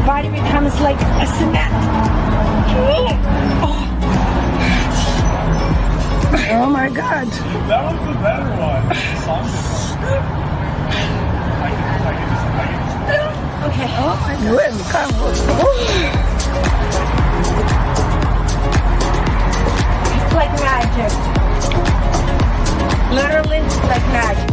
body becomes like a cement. Oh my God. That was the better one. The song Okay. Oh my God. It's like magic. Literally like magic.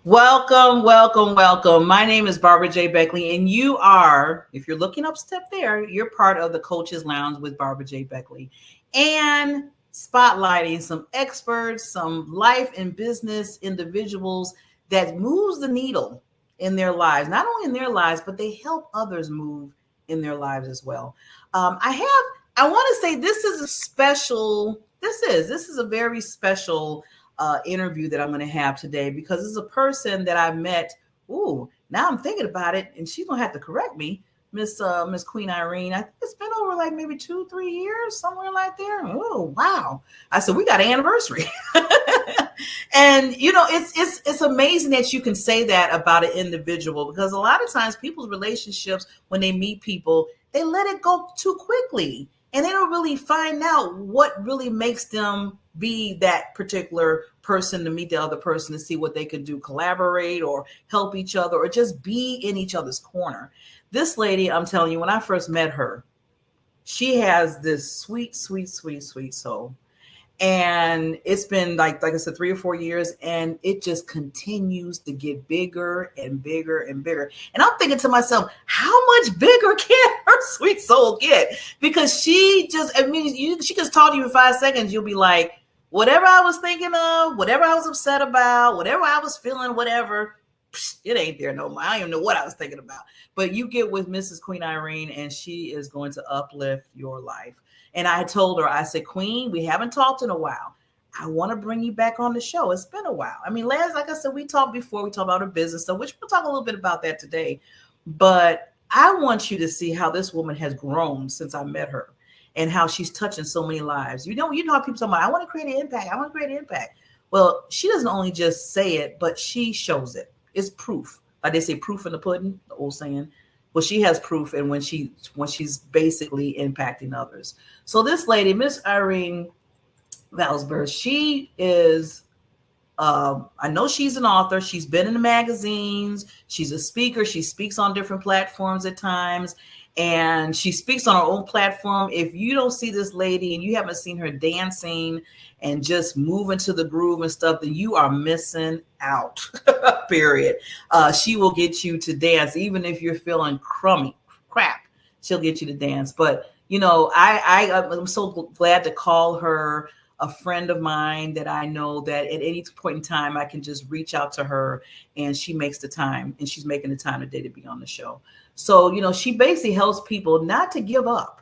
Welcome, welcome, welcome. My name is Barbara J. Beckley, and you are, if you're looking up step there, you're part of the Coaches Lounge with Barbara J. Beckley, and spotlighting some experts, some life and business individuals that moves the needle in their lives, not only in their lives, but they help others move in their lives as well. I want to say this is a very special interview that I'm going to have today, because it's a person that I met. Ooh, now I'm thinking about it, and she's going to have to correct me, Miss Queen Irene. I think it's been over like maybe 2-3 years, somewhere like there. Oh, wow. I said, we got an anniversary. And, you know, it's amazing that you can say that about an individual, because a lot of times people's relationships, when they meet people, they let it go too quickly, and they don't really find out what really makes them be that particular person, to meet the other person, to see what they can do, collaborate or help each other, or just be in each other's corner. This lady, I'm telling you, when I first met her, she has this sweet, sweet, sweet, sweet soul. And it's been like I said, 3 or 4 years, and it just continues to get bigger and bigger and bigger. And I'm thinking to myself, how much bigger can her sweet soul get? Because she just, she just talk to you for 5 seconds. You'll be like, whatever I was thinking of, whatever I was upset about, whatever I was feeling, whatever, it ain't there no more. I don't even know what I was thinking about. But you get with Mrs. Queen Irene, and she is going to uplift your life. And I told her, I said, Queen, we haven't talked in a while. I want to bring you back on the show. It's been a while. I mean, like I said, we talked before. We talked about her business stuff, which we'll talk a little bit about that today. But I want you to see how this woman has grown since I met her, and how she's touching so many lives. You know how people talk about, I want to create an impact. I want to create an impact. Well, she doesn't only just say it, but she shows it. It's proof. Like they say, proof in the pudding, the old saying. Well, she has proof, and when she's basically impacting others. So this lady, Miss Irene Vaksberg, she is, I know she's an author. She's been in the magazines. She's a speaker. She speaks on different platforms at times, and she speaks on her own platform. If you don't see this lady and you haven't seen her dancing and just moving to the groove and stuff, then you are missing out, period. She will get you to dance. Even if you're feeling crap, she'll get you to dance. But, you know, I'm so glad to call her a friend of mine, that I know that at any point in time, I can just reach out to her, and she makes the time, and she's making the time today to be on the show. So, you know, she basically helps people not to give up,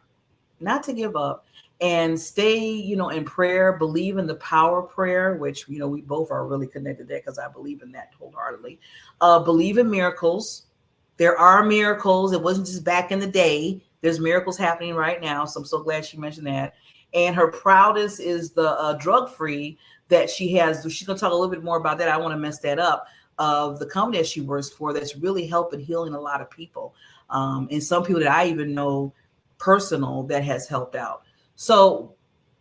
and stay, you know, in prayer, believe in the power of prayer, which, you know, we both are really connected there, because I believe in that wholeheartedly. Believe in miracles. There are miracles. It wasn't just back in the day. There's miracles happening right now. So I'm so glad she mentioned that. And her proudest is the drug-free that she has. She's going to talk a little bit more about that. I want to mess that up. Of the company that she works for, that's really helping healing a lot of people. And some people that I even know personal that has helped out. So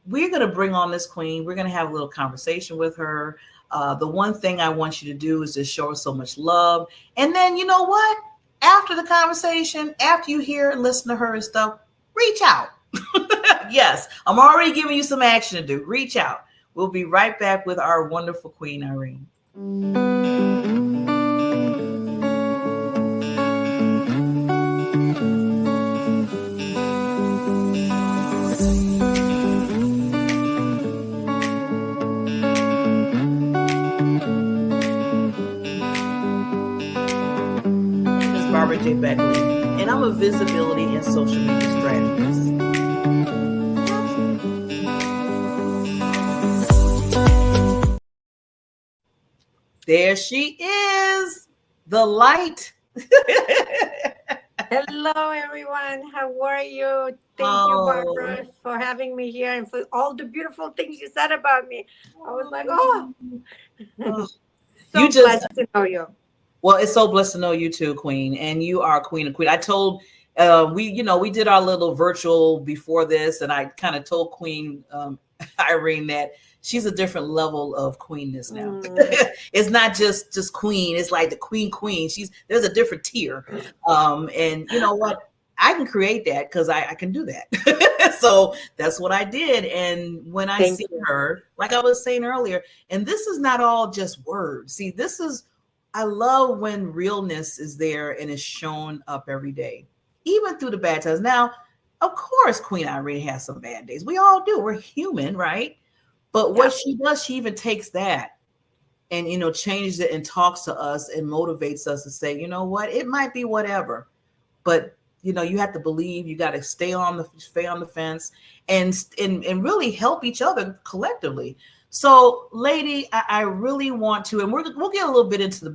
we're going to bring on this queen. We're going to have a little conversation with her. The one thing I want you to do is just show her so much love. And then, you know what? After the conversation, after you hear and listen to her and stuff, reach out. Yes, I'm already giving you some action to do. Reach out. We'll be right back with our wonderful Queen Irene. Barbara J. Beckley, and I'm a visibility and social media strategist. There she is, the light. Hello, everyone. How are you? Thank you, Oh, Barbara, for having me here and for all the beautiful things you said about me. I was like, oh, oh. You so just blessed to know you. Well, it's so blessed to know you too, Queen, and you are Queen of Queen. I told we did our little virtual before this, and I kind of told Queen Irene that she's a different level of queenness now. Mm, It's not just queen; it's like the queen. There's a different tier, and you know what? I can create that because I can do that. So that's what I did. And when I thank see you. her, like I was saying earlier, and this is not all just words. See, this is I love when realness is there and is shown up every day, even through the bad times. Now, of course, Queen Irene has some bad days. We all do. We're human, right? But what Yep. she does, she even takes that and changes it and talks to us and motivates us to say, you know what, it might be whatever, but you have to believe. You got to stay on the fence, and really help each other collectively. So, lady, I really want to, and we'll get a little bit into the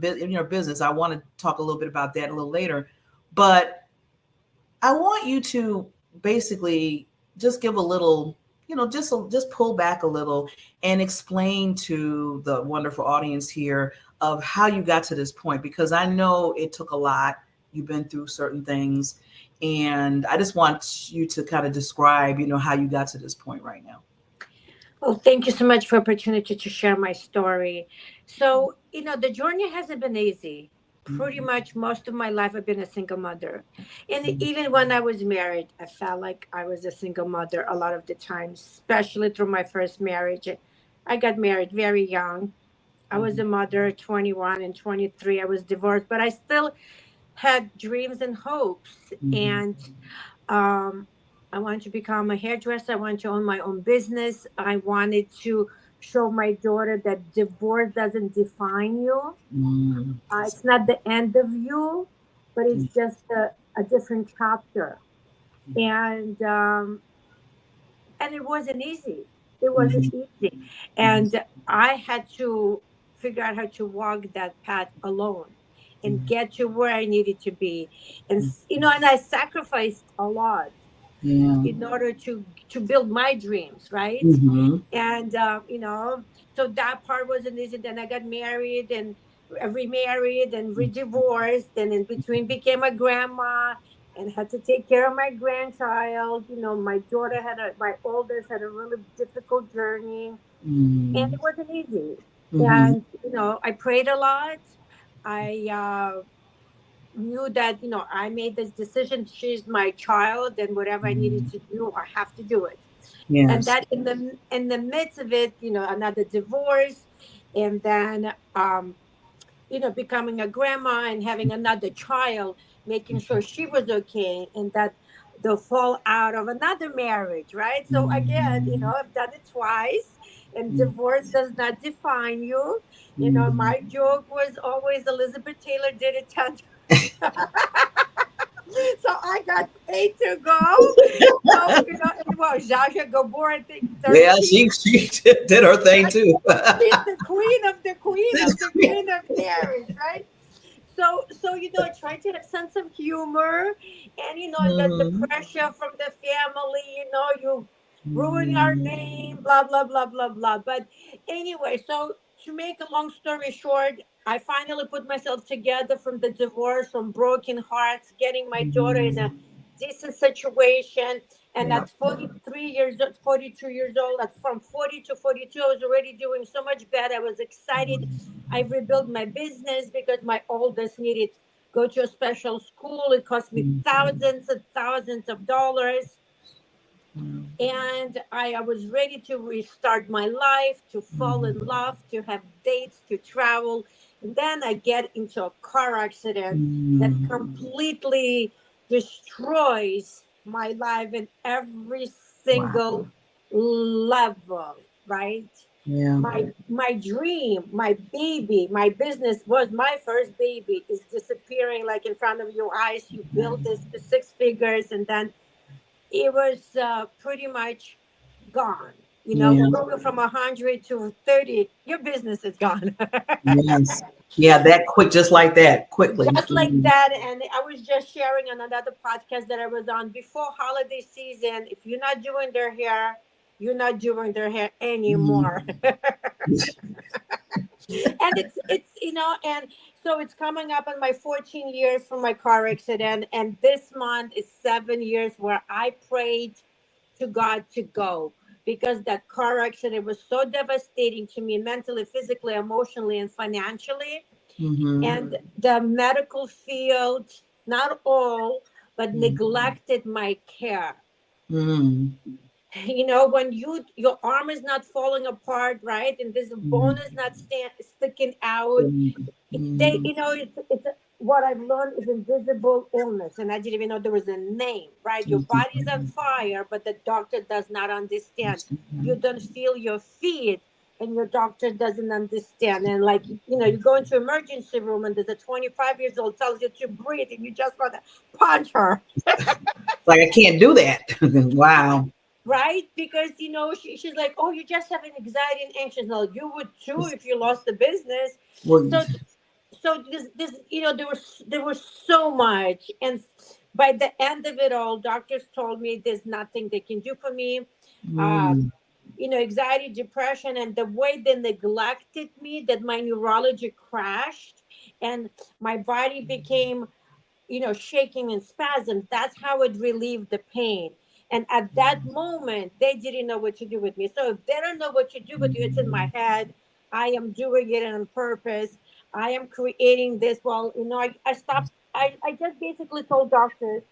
business. I want to talk a little bit about that a little later, but I want you to basically just give a little, just pull back a little and explain to the wonderful audience here of how you got to this point, because I know it took a lot. You've been through certain things, and I just want you to kind of describe, how you got to this point right now. Well, thank you so much for opportunity to share my story. So, the journey hasn't been easy. Pretty Mhm. much most of my life, I've been a single mother. And even when I was married, I felt like I was a single mother a lot of the time, especially through my first marriage. I got married very young. I was a mother, 21 and 23. I was divorced, but I still had dreams and hopes. Mhm. And um, I wanted to become a hairdresser. I wanted to own my own business. I wanted to show my daughter that divorce doesn't define you. Mhm. It's not the end of you, but it's just a different chapter. And it wasn't easy. It wasn't Mhm. easy, Mhm. and I had to figure out how to walk that path alone and Mhm. get to where I needed to be. And and I sacrificed a lot Yeah. in order to build my dreams, right? Mhm. And so that part wasn't easy. Then I got married and remarried and re-divorced, and in between became a grandma and had to take care of my grandchild. My daughter my oldest had a really difficult journey, and Mhm. it wasn't easy. Mhm. And I prayed a lot. I knew that I made this decision. She's my child, and whatever I needed Mhm. to do, I have to do it. And Yes. that in the midst of it, another divorce, and then becoming a grandma and having another child, making sure she was okay, and that the fallout of another marriage, right? So again, Mhm. I've done it twice, and Mhm. divorce does not define you. Mhm. My joke was always Elizabeth Taylor did it 10 so I got 8 to go. So, and well, Zsa Zsa Gabor, I think Yeah, 13. she did her thing Right? too. She's the queen of the queen This of the queen. queen of marriage, right? So I try to have sense of humor, and the Mhm. pressure from the family. You ruin our Mhm. name, blah blah blah blah blah. But anyway, so to make a long story short, I finally put myself together from the divorce, from broken hearts, getting my daughter in a Mhm. decent situation. And Yeah. at 43 years old, 42 years old, from 40 to 42, I was already doing so much better. I was excited. I rebuilt my business because my oldest needed go to a special school. It cost me Mhm. thousands and thousands of dollars, Mhm. and I was ready to restart my life, to fall in love, to have dates, to travel. And then I get into a car accident that Mhm. completely destroys my life in every Wow. single level, right? Yeah. My dream, my baby, my business was my first baby is disappearing like in front of your eyes. You build this to 6 figures, and then it was pretty much gone. Yeah. going from 100 to 30, your business is gone. Yes. Yeah, that quick, just like that, quickly. Just like that. And I was just sharing on another podcast that I was on before holiday season. If you're not doing their hair, you're not doing their hair anymore. And it's and so it's coming up on my 14 years from my car accident, and this month is 7 years where I prayed to God to go, because that car accident was so devastating to me mentally, physically, emotionally, and financially. Mm-hmm. And the medical field, not all, but neglected my care. Mm-hmm. When your arm is not falling apart, right, and this bone is not sticking out, they Mm-hmm. it's what I've learned is invisible illness, and I didn't even know there was a name. Right, your body's on fire, but the doctor does not understand. You don't feel your feet, and your doctor doesn't understand. And like, you go into emergency room, and there's a 25 years old tells you to breathe, and you just want to punch her. Like I can't do that. Wow. Right, because she's like, oh, you just have an anxiety and anxious. No, you would too if you lost the business. Well, So this there was so much. And by the end of it all, doctors told me there's nothing they can do for me. mm, Anxiety, depression, and the way they neglected me, that my neurology crashed, and my body became shaking and spasm. That's how it relieved the pain. And at that moment, they didn't know what to do with me. So if they don't know what to do with you, it's in my head. I am doing it on purpose. I am creating this. Well, I stopped. I just basically told doctors,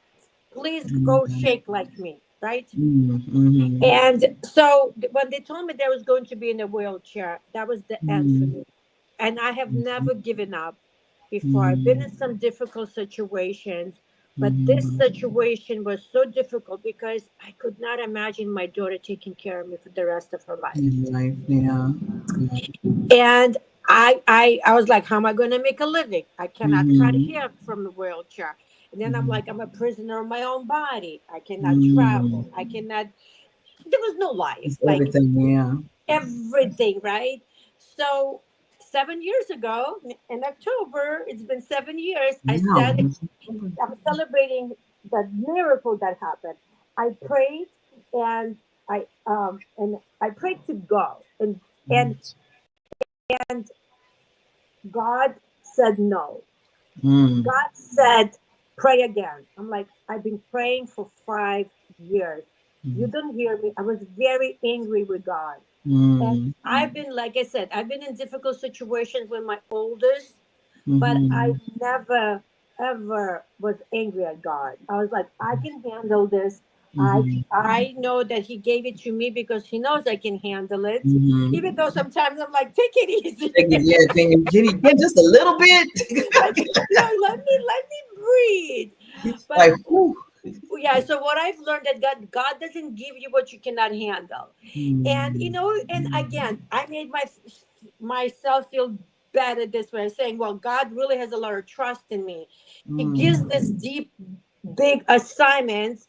please go shake like me, right? mm, And so when they told me there was going to be in a wheelchair, that was the end for me. And I have never given up before. I've been in some difficult situations, but this situation was so difficult because I could not imagine my daughter taking care of me for the rest of her life. life, yeah. And I was like, how am I going to make a living? I cannot cut Mm-hmm. hair from the wheelchair. And then I'm like, I'm a prisoner of my own body. I cannot Mm, travel. I cannot. There was no life. it's Like everything, yeah. everything, right? So 7 years ago in October, it's been 7 years. Wow. I'm celebrating the miracle that happened. I prayed, and I prayed to go, and and God said no. Mm, God said, pray again. I'm like, I've been praying for 5 years. You don't hear me. I was very angry with God. And mm, I've been, like I said, I've been in difficult situations with my oldest, but I mm, never, ever was angry at God. I was like, I can handle this. I mm, I know that He gave it to me because He knows I can handle it. mm. Even though sometimes I'm like, take it easy. Yeah, can you get just a little bit? Like, let me breathe. But Like, whew. yeah, so what I've learned, that God doesn't give you what you cannot handle. And Mm, and again, I made myself feel better this way, saying, well, God really has a lot of trust in me. He gives mm, this deep, big assignments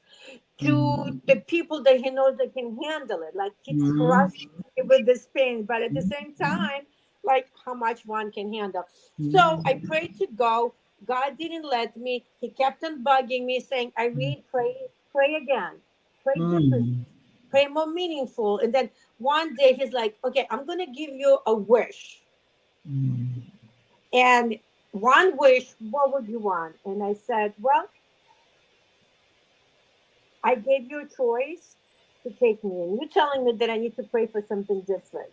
to mm, the people that He knows that can handle it. Like, He mm, trusts me with this pain, but at the same time, like, how much one can handle. So I prayed to go. God didn't let me. He kept on bugging me, saying, Irene, pray again. Pray different. mm, Pray more meaningful. And then one day He's like, okay, I'm gonna give you a wish. mm, And one wish, what would you want? And I said, well, I gave you a choice to take me, and you're telling me that I need to pray for something different.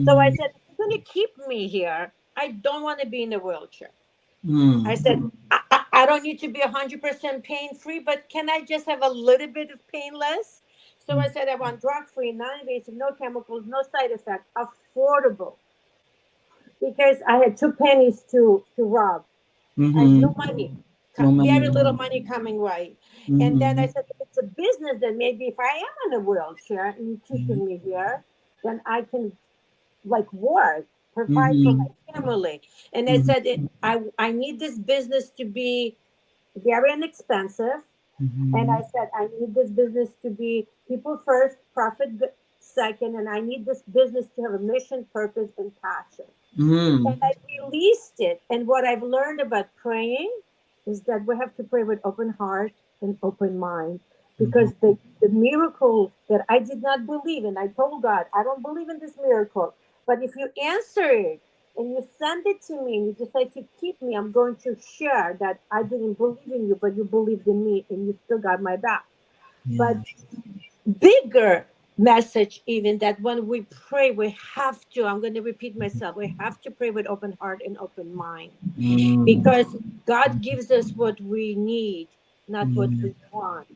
So I mm, said, if you're going to keep me here, I don't want to be in a wheelchair. I mm, said, I don't need to be 100% pain free, but can I just have a little bit of pain less? So I said, I want drug free, non invasive, no chemicals, no side effect, affordable. Because I had two pennies to rob. I had no mm, money, no very little money. money coming right. And then I Mm, said, if it's a business, then maybe if I am in a wheelchair and you're keeping me here, then I can like work, provide for mm, my family. And I mm, said, I need this business to be very inexpensive. And I mm, said, I need this business to be people first, profit second, and I need this business to have a mission, purpose, and passion. And Mm. I released it. And what I've learned about praying is that we have to pray with open heart and open mind. Mhm. Because the miracle that I did not believe in, I told God, I don't believe in this miracle. But if you answer it and you send it to me and you decide to keep me, I'm going to share that I didn't believe in you, but you believed in me and you still got my back. Yeah. But bigger message even that when we pray we have to, I'm going to repeat myself, we have to pray with open heart and open mind, Mm. because God gives us what we need, not what Yeah. we want.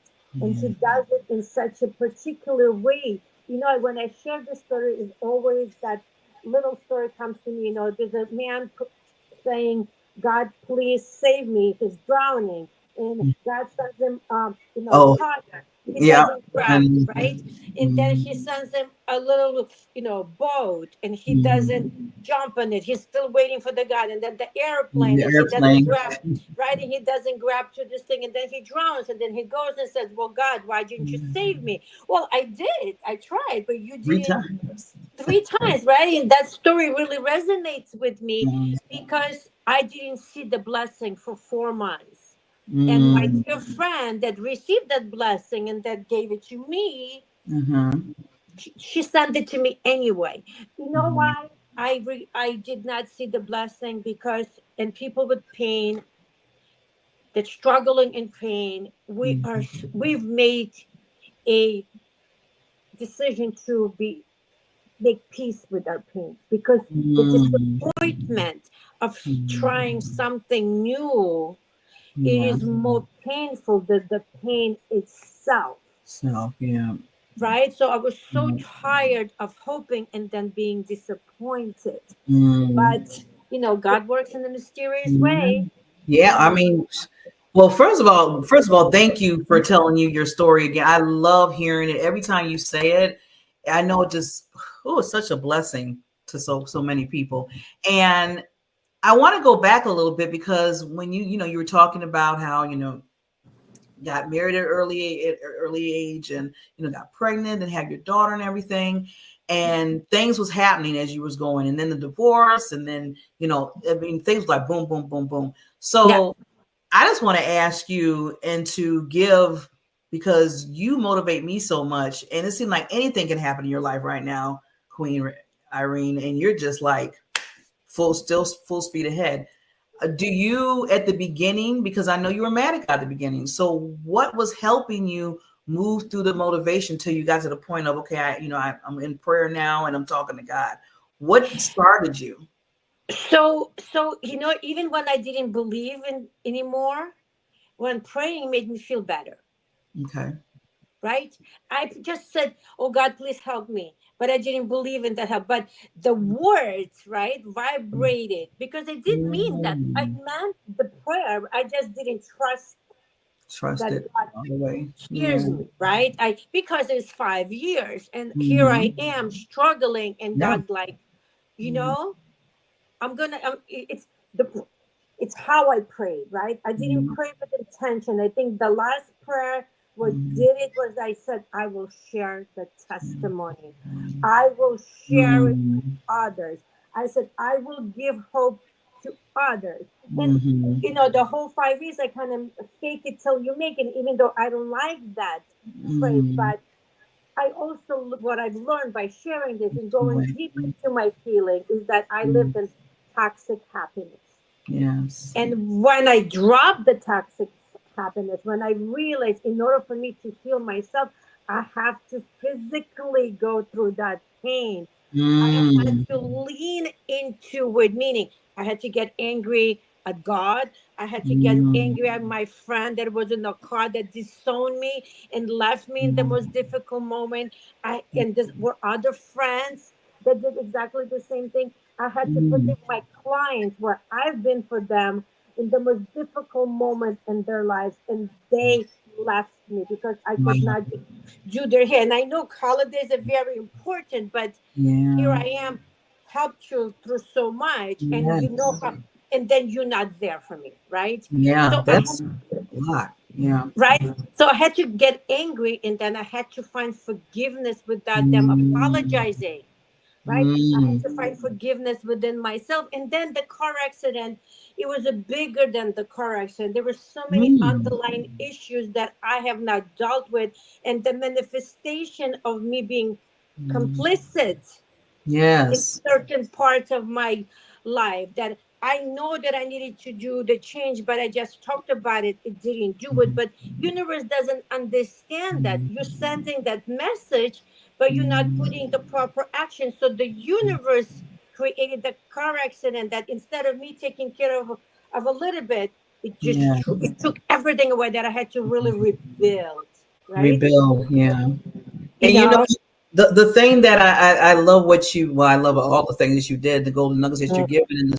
And Yeah. He does it in such a particular way. When I share this story, is always that little story comes to me. There's a man saying, God, please save me. He's drowning. And God sends him, Oh, fire. He yeah. doesn't grab, And right? And then mm, He sends him a little, boat, and he mm, doesn't jump on it. He's still waiting for the God. And then the airplane, the and he doesn't airplane. grab, right? And he doesn't grab to this thing, and then he drowns. And then he goes and says, well, God, why didn't you save me? Well, I did. I tried, but you Three didn't. times. 3 times, right? And that story really resonates with me Mm, because I didn't see the blessing for 4 months. And my mm, dear friend that received that blessing and that gave it to me, mhm, she sent it to me anyway. You know mhm, why? I did not see the blessing because, and people with pain, that struggling in pain, mhm, we've made a decision to be make peace with our pain, because the mm, disappointment of mm. trying something new, it Yeah. is more painful than the pain itself, So yeah. right? So I was so Yeah. tired of hoping and then being disappointed. Mm, But God works in a mysterious yeah. way. Yeah. I And mean, well, first of all, thank you for telling you your story again. I love hearing it. Every time you say it, I know it just, oh, it's such a blessing to so many people. And I want to go back a little bit because when you were talking about how, got married at early age and got pregnant and had your daughter and everything, and things was happening as you was going, and then the divorce, and then I mean things like boom boom boom boom. yeah. So I just want to ask you and to give, because you motivate me so much, and it seems like anything can happen in your life right now, Queen Irene, and you're just like full speed ahead. Do you at the beginning, because I know you were mad at the beginning, so what was helping you move through the motivation till you got to the point of, okay, I'm in prayer now and I'm talking to God? What started you? So even when I didn't believe in anymore, when praying made me feel better, Okay. right? I just said, oh God, please help me. But I didn't believe in that help. But the words, right, vibrated, because it didn't mean that. I Mm, meant the prayer. I just didn't trust trust that it God all the way. Yeah. hears me, right? Because it's 5 years and here I Hmm. am struggling, and Yeah. God, like, you know, the it's how I prayed, right? I didn't Mm, pray with intention. I think the last prayer, what mm, did it was I said, I will share the mm, testimony. I will share it with mm, others. I said, I will give hope to others. And mhm, the whole 5 years I kind of fake it till you make it, even though I don't like that phrase. mm, But I also, what I've learned by sharing this and going way. deep into my feeling is that I Mm, lived in toxic happiness. yes. And when I dropped the toxic happiness, when I realized in order for me to heal myself, I have to physically go through that pain. I had Mm, to lean into it, meaning I had to get angry at God. I had to get mm, angry at my friend that was in the car that disowned me and left me in the most difficult moment. And there were other friends that did exactly the same thing. I had to mm, forgive my clients where I've been for them in the most difficult moment in their lives, and they left me because I could wow. not do their hair. And I know holidays are very important, but here Yeah. I am, helped you through so much, and Yes. how, and then you're not there for me, right? Yeah. So I That's a lot. Yeah. right? So I had to get angry, and then I had to find forgiveness without them Mm. apologizing, right? I had Mm. to find forgiveness within myself. And then the car accident, it was a bigger than the car accident. There were so many Mm. underlying issues that I have not dealt with, and the manifestation of me being Mm. complicit in Yes. certain parts of my life, that I know that I needed to do the change, but I just talked about it. It didn't do it. Mhm. But universe doesn't understand that. Mhm. You're sending that message, but you're not putting the proper action. So the universe created the car accident that instead of me taking care of a little bit, Yeah. it took everything away that I had to really rebuild. Right? Rebuild. Yeah. You And you know, know. the thing that I love what you, well, I love all the things that you did, the golden nuggets that you're Mm. giving in the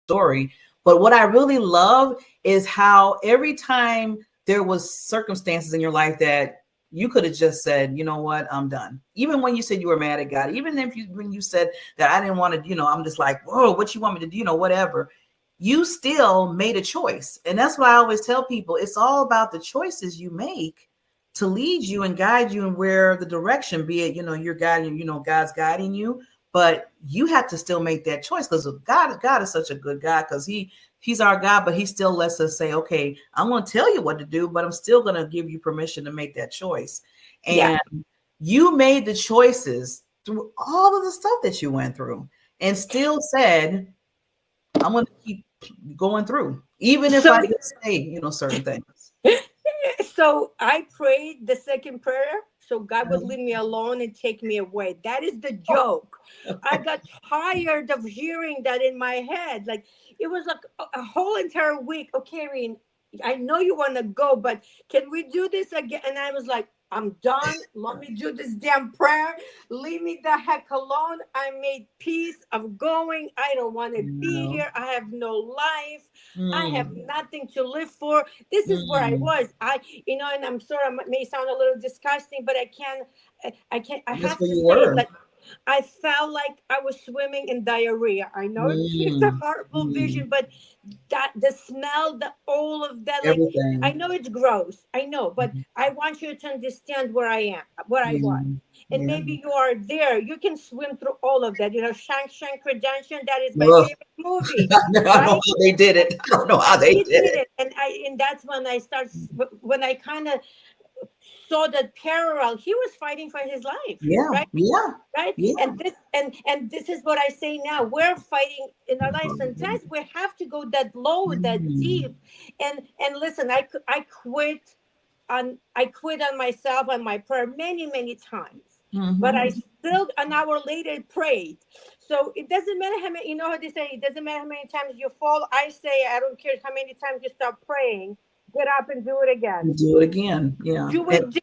story. But what I really love is how every time there was circumstances in your life that you could have just said, you know what, I'm done. Even when you said you were mad at God, even if you when you said that I didn't want to, I'm just like, whoa, what you want me to do, whatever. You still made a choice. And that's why I always tell people it's all about the choices you make to lead you and guide you in where the direction, be it, you're guiding, God's guiding you, but you have to still make that choice because God is such a good God because he's our God, but he still lets us say, okay, I'm going to tell you what to do, but I'm still going to give you permission to make that choice. Yeah. And you made the choices through all of the stuff that you went through and still said, I'm going to keep going through, even if I So did say, certain things. so I prayed the second prayer so God would leave me alone and take me away. That is the joke. I got tired of hearing that in my head. Like it was like a whole entire week. Okay, Irene, I know you want to go, but can we do this again? And I was like, I'm done. Let me do this damn prayer. Leave me the heck alone. I made peace of going. I don't want to be No. here. I have no life. I have Mm, nothing to live for. This is where I mm. was. And I'm sorry, I may sound a little disgusting, but I That's have where to you say it. were. Like I felt like I was swimming in diarrhea. I know it's a Mm, horrible mm. vision, but that the smell, the all of that, like I Everything. know it's gross. I know, but I want you to understand where I am, where I was. Yeah. And Yeah. maybe you are there. You can swim through all of that. Shang Redemption, that is my Ugh. favorite movie, I don't know right? how they did it. I don't know how they He did did it. it, and that's when when I kind of saw that parallel. He was fighting for his life, Yeah. right? Yeah. Right. Yeah. And this is what I say now. We're fighting in our life. Sometimes we have to go that low, that Mm, deep. And listen, I quit on myself and my prayer many times, but I mhm. still an hour later prayed. So it doesn't matter how many, you know how they say, it doesn't matter how many times you fall. I say, I don't care how many times you stop praying, get up and do it again. You do it again. Yeah. Do it,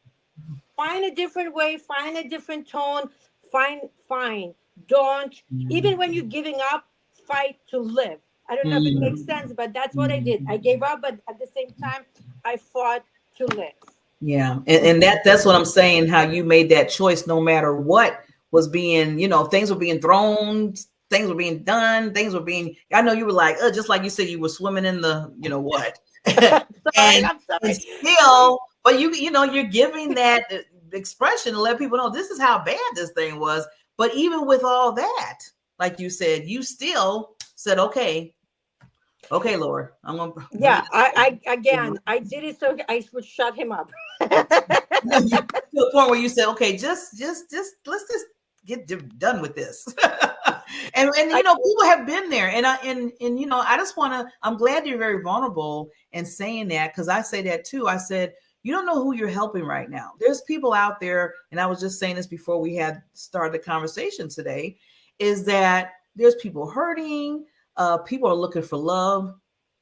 find a different way, find a different tone, find. Don't, even when you're giving up, fight to live. I don't know if it makes Mm, sense, but that's what I did. I mm. gave up, but at the same time, I fought to live. Yeah. And that's what I'm saying, how you made that choice no matter what was being, things were being thrown, things were being done, things were being, I know you were like, just like you said, you were swimming in the, what. Sorry, and I'm and sorry. still, but you're giving that expression to let people know this is how bad this thing was. But even with all that, like you said, you still said, okay, Lord, I'm gonna bring Yeah, it this way. I did it so I would shut him up. You to the point where you said, okay, just let's just get done with this. and I, people have been there, and I just want to. I'm glad you're very vulnerable in saying that, because I say that too. I said you don't know who you're helping right now. There's people out there, and I was just saying this before we had started the conversation today, is that there's people hurting. People are looking for love.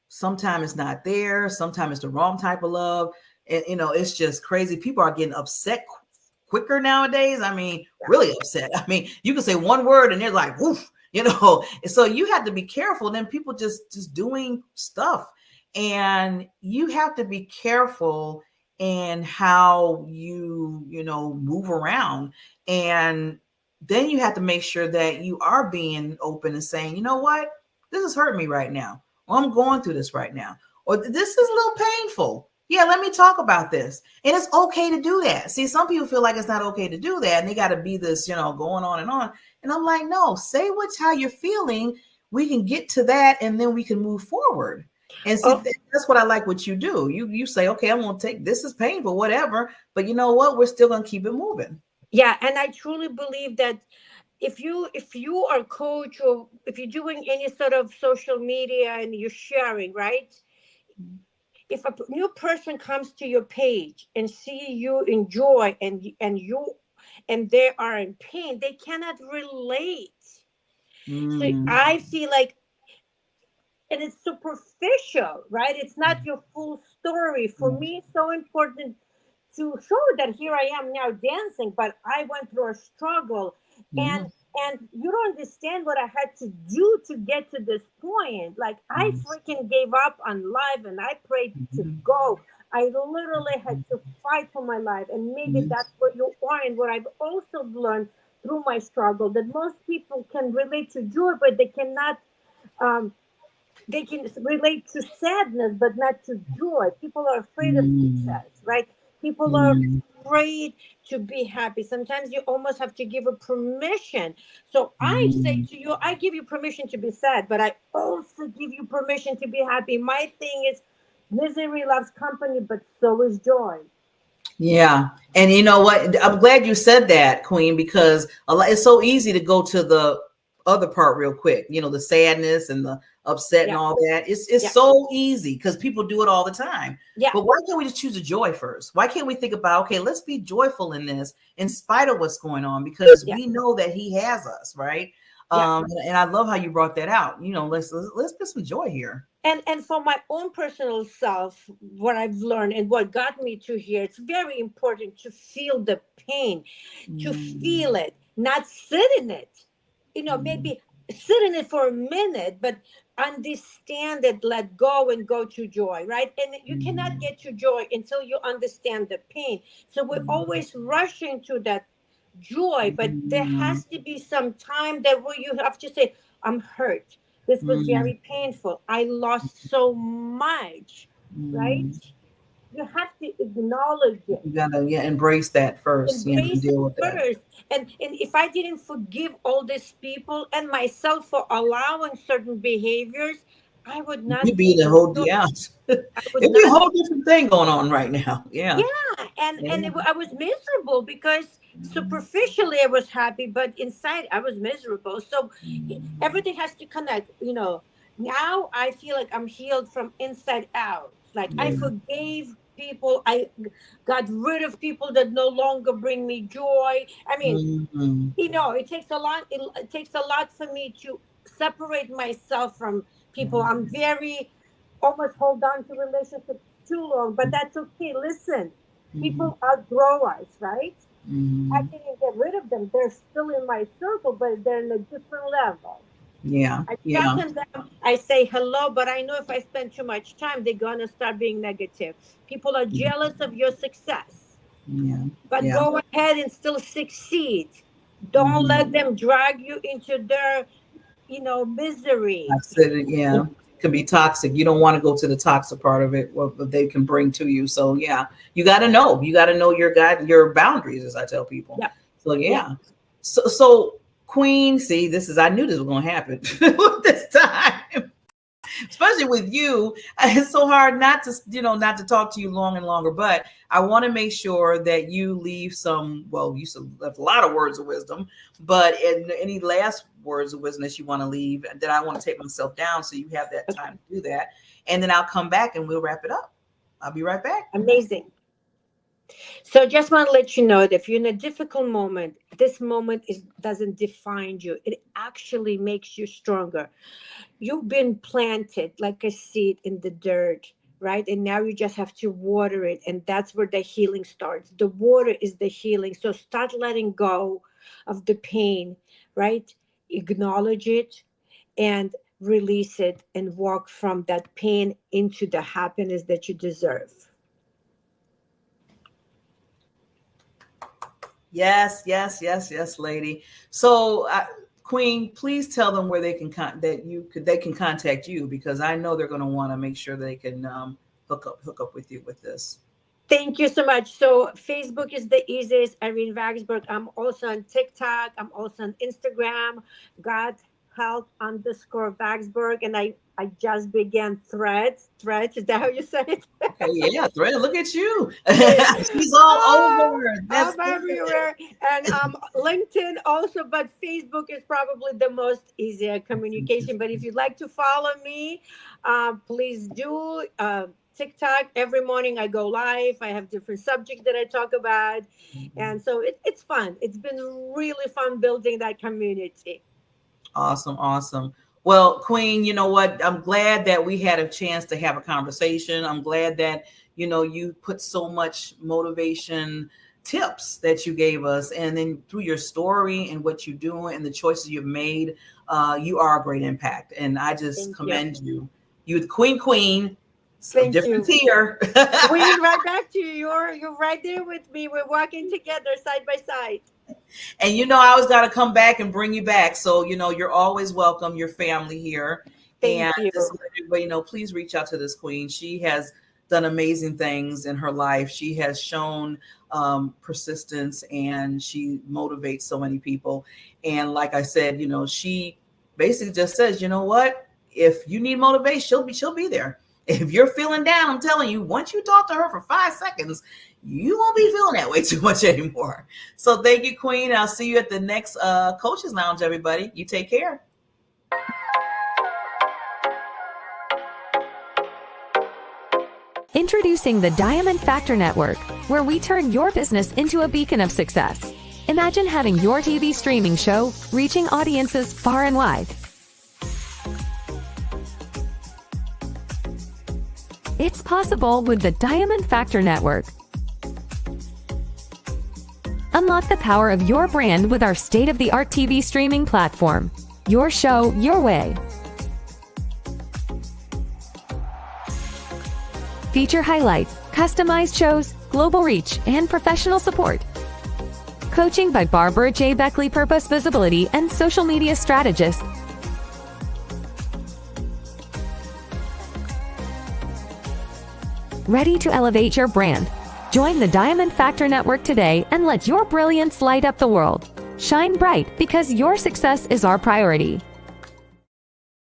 Sometimes it's not there. Sometimes it's the wrong type of love. And it's just crazy. People are getting upset quicker nowadays. I mean, really upset. I mean, you can say one word and they're like, woof, And so you have to be careful. Then people just doing stuff, and you have to be careful in how you move around. And then you have to make sure that you are being open and saying, you know what, this is hurting me right now. Or I'm going through this right now. or this is a little painful. Yeah, let me talk about this. And it's okay to do that. See, some people feel like it's not okay to do that, and they got to be this, going on and on. And I'm like, no, say what's how you're feeling. We can get to that, and then we can move forward. And see, Oh, that's what I like what you do. You say, okay, I'm gonna take this is painful, whatever, but you know what? We're still gonna keep it moving. yeah, and I truly believe that if you are coach, or if you're doing any sort of social media and you're sharing, right? If a new person comes to your page and see you enjoy, and they are in pain, they cannot relate. So Mm, I feel like, and it's superficial, right? It's not your full story. For me, it's so important to show that here I am now dancing, but I went through a struggle, yeah. and you don't understand what I had to do to get to this point. Like, I freaking gave up on life, and I prayed to Mhm. go. I literally had to fight for my life, and maybe Mhm. that's what you are, and what I've also learned through my struggle, that most people can relate to joy, but they cannot. Um, they can relate to sadness but not to joy. People are afraid of Mm, success, right? People are mm, afraid to be happy. Sometimes you almost have to give a permission. So I say mm. to you, I give you permission to be sad, but I also give you permission to be happy. My thing is, misery loves company, but so is joy. Yeah. And you know what? I'm glad you said that, Queen, because it's so easy to go to the other part real quick. The sadness and the upset and Yeah, all that. It's yeah, so easy because people do it all the time. yeah, But why can't we just choose the joy first? Why can't we think about, okay, let's be joyful in this in spite of what's going on, because yeah, we know that he has us, right? yeah. And I love how you brought that out. Let's put some joy here. And for my own personal self, what I've learned and what got me to here, it's very important to feel the pain, to feel Mm, it, not sit in it. mm, Maybe sit in it for a minute, but understand it, let go, and go to joy, right? And you cannot mm, get to joy until you understand the pain. So we're always rushing to that joy, but there mm, has to be some time that where you have to say, I'm hurt. This was mm, very painful. I lost so much, right? mm. You have to acknowledge it, You gotta, yeah, embrace that first, and embrace it deal with that. first. And if I didn't forgive all these people and myself for allowing certain behaviors, I would not You'd be be the whole, joy. yeah. I would It'd be a not whole be. different thing going on right now. Yeah, Yeah. and Yeah. I was miserable because superficially I was happy, but inside I was miserable. So everything has to connect. Now I feel like I'm healed from inside out. Like, I Yeah. forgave people. I got rid of people that no longer bring me joy. I mean, Mhm. it takes a lot. It takes a lot for me to separate myself from people. I'm very almost hold on to relationships too long, but that's okay. Listen, Mhm. people outgrow us, right? I Mhm. didn't get rid of them. They're still in my circle, but they're in a different level. Yeah. I check Yeah. on them. I say hello, but I know if I spend too much time, they're gonna start being negative. People are jealous of your success, Yeah. but Yeah. go ahead and still succeed. Don't Mhm. let them drag you into their, misery. I've said it. Yeah. Could be toxic. You don't want to go to the toxic part of it, what they can bring to you. So yeah, you got to know. You got to know your guide, your boundaries, as I tell people. Yeah, So yeah. yeah. So Queen, see, this is I knew this was gonna happen this time. Especially with you, it's so hard not to talk to you long and longer. But I want to make sure that you leave some. Well, you left a lot of words of wisdom, but any last words of wisdom that you want to leave, that I want to take myself down, so you have that Okay. time to do that, and then I'll come back and we'll wrap it up. I'll be right back. Amazing. So just want to let you know that if you're in a difficult moment, this moment doesn't define you. It actually makes you stronger. You've been planted like a seed in the dirt, right? And now you just have to water it. And that's where the healing starts. The water is the healing. So start letting go of the pain, right? Acknowledge it and release it, and walk from that pain into the happiness that you deserve. Yes, yes, yes, yes, lady. So, Queen, please tell them where they can they can contact you, because I know they're going to want to make sure they can hook up with you with this. Thank you so much. So Facebook is the easiest, Irene Vaksberg. I'm also on TikTok. I'm also on Instagram, God Help _Vaksberg. And I just began Threads. Threads, is that how you say it? Okay, yeah, Thread, look at you. She's all over. That's I'm everywhere. And LinkedIn also, but Facebook is probably the most easier communication. But if you'd like to follow me, please do. TikTok, every morning I go live. I have different subjects that I talk about. And so it's fun. It's been really fun building that community. Awesome. Well, Queen, you know what? I'm glad that we had a chance to have a conversation. I'm glad that, you put so much motivation tips that you gave us. And then through your story and what you're doing and the choices you've made, you are a great impact. And I just commend you. You're the queen. Thank different you. tier. Queen, right back to you. You're right there with me. We're walking together side by side. And I always got to come back and bring you back. So, you're always welcome. Your family here. Thank you. Just let everybody know, please reach out to this queen. She has done amazing things in her life. She has shown persistence, and she motivates so many people. And like I said, she basically just says, you know what? If you need motivation, she'll be there. If you're feeling down, I'm telling you, once you talk to her for 5 seconds, you won't be feeling that way too much anymore. So thank you, Queen. I'll see you at the next Coaches Lounge, everybody. You take care. Introducing the Diamond Factor Network, where we turn your business into a beacon of success. Imagine having your TV streaming show reaching audiences far and wide. It's possible with the Diamond Factor Network. Unlock the power of your brand with our state-of-the-art TV streaming platform. Your show, your way. Feature highlights, customized shows, global reach, and professional support. Coaching by Barbara J. Beckley, Purpose, Visibility, and Social Media Strategist. Ready to elevate your brand? Join the Diamond Factor Network today and let your brilliance light up the world. Shine bright, because your success is our priority.